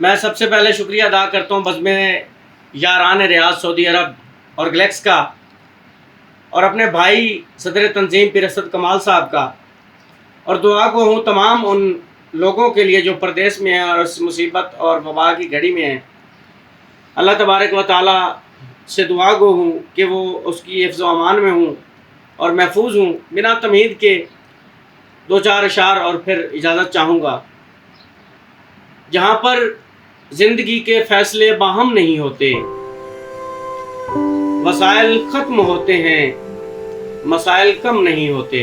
मैं सबसे पहले शुक्रिया अदा करता हूँ बज़्म यारान रियाद सऊदी अरब और ग्लेक्स का, और अपने भाई सदर तंजीम पीर असद कमाल साहब का, और दुआ को हूँ तमाम उन लोगों के लिए जो परदेश में हैं और इस मुसीबत और वबा की घड़ी में हैं। अल्लाह तबारक व तआला से दुआ गो हूँ कि वो उसकी हिफ्ज़ व अमान में हूँ और महफूज हूँ। बिना तमहीद के दो चार अशार और फिर इजाज़त चाहूँगा। जहाँ पर ज़िंदगी के फ़ैसले बाहम नहीं होते, वसाइल ख़त्म होते हैं, मसाइल कम नहीं होते।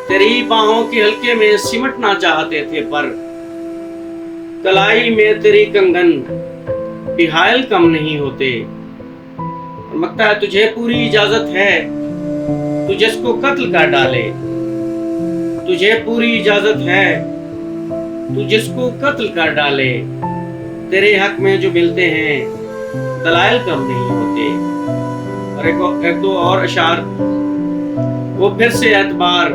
तेरी बाहों के हल्के में सिमटना चाहते थे, पर कलाई में तेरी कंगन बिहायल कम नहीं होते। और लगता है तुझे पूरी इजाज़त है तू जिसको कत्ल कर डाले, तुझे पूरी इजाज़त है तू जिसको कत्ल कर डाले। तेरे हक में जो मिलते हैं दलाइल कम नहीं होते। और एक दो और अशार, वो फिर से एतबार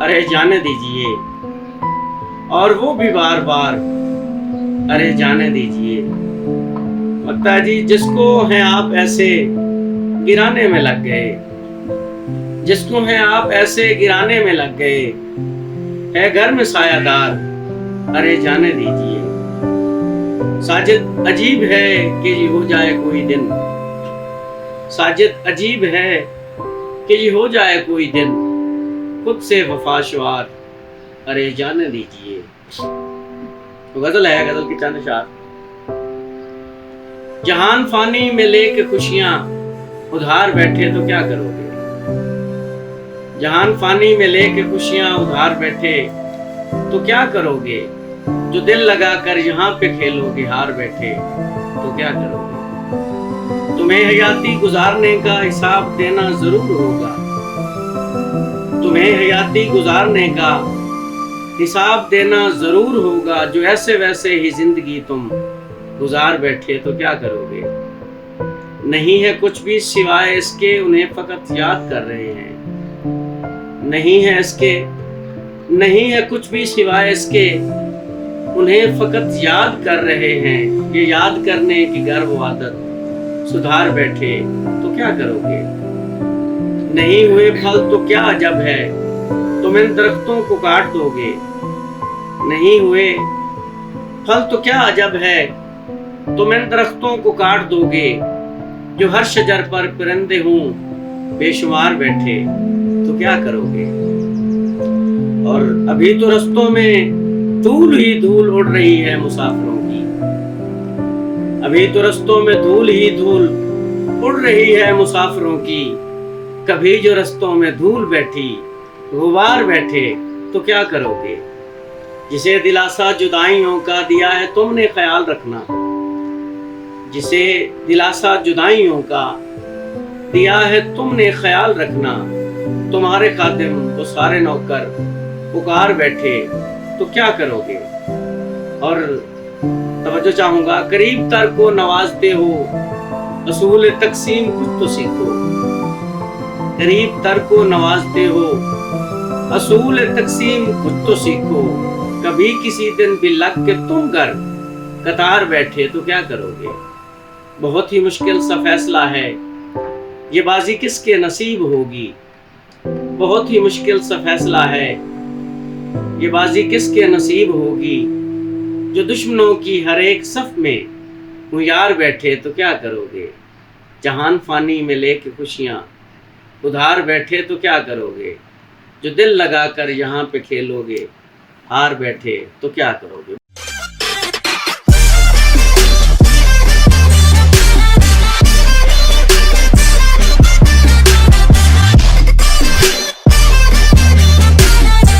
अरे जाने दीजिए, और वो भी बार बार अरे जाने दीजिए। लगता है जी जिसको हैं आप ऐसे गिराने में लग गए, जिसको हैं आप ऐसे गिराने में लग गए। है घर में सायादार अरे जाने दीजिए। साजिद अजीब है कि ये हो जाए कोई दिन, साजिद अजीब है कि ये हो जाए कोई दिन। खुद से वफाशवार अरे जाने दीजिए। तो गजल है, गजल की चंद अशार। जहान फानी में लेके खुशियां उधार बैठे तो क्या करोगे। जहान फानी में लेके खुशियां उधार बैठे तो क्या करोगे। जो दिल लगा कर यहाँ पे खेलोगे हार बैठे तो क्या करोगे। तुम्हें हयाती गुजारने का हिसाब देना जरूर होगा, तुम्हें हयाती गुजारने का हिसाब देना जरूर होगा। जो ऐसे वैसे ही जिंदगी तुम गुजार बैठे तो क्या करोगे। नहीं है कुछ भी सिवाय इसके उन्हें फकत याद कर रहे हैं, नहीं है इसके, नहीं है कुछ भी सिवाय इसके उन्हें फकत याद कर रहे हैं। ये याद करने की गर्व आदत सुधार बैठे तो क्या करोगे। नहीं हुए फल तो क्या अजब है तुम इन दरख्तों को काट दोगे। नहीं हुए फल तो क्या अजब है तुम इन दरख्तों को काट दोगे। जो हर शजर पर परिंदे हूँ बेशुमार बैठे तो क्या करोगे। और अभी तो रस्तों में धूल ही धूल उड़ रही है मुसाफिरों की, अभी तो रस्तों में धूल ही धूल उड़ रही है मुसाफिरों की। कभी जो रस्तों में धूल बैठी गुबार बैठे तो क्या करोगे। जिसे दिलासा जुदाइयों का दिया है तुमने ख्याल रखना, जिसे दिलासा जुदाइयों का दिया है तुमने ख्याल रखना। तुम्हारे खातिम तो सारे नौकर पुकार बैठे तो क्या करोगे। और तवज्जो चाहूंगा, करीब तर को नवाजते हो असूल तकसीम कुछ तो सीखो। करीब तर को नवाजते हो असूल तकसीम कुछ तो सीखो। कभी किसी दिन भी लग के तुम घर कतार बैठे तो क्या करोगे। बहुत ही मुश्किल सा फैसला है ये बाजी किसके नसीब होगी। बहुत ही मुश्किल सा फैसला है ये बाजी किसके नसीब होगी। जो दुश्मनों की हर एक सफ में हुयार बैठे तो क्या करोगे। जहान फानी में लेके खुशियां उधार बैठे तो क्या करोगे। जो दिल लगा कर यहाँ पे खेलोगे हार बैठे तो क्या करोगे।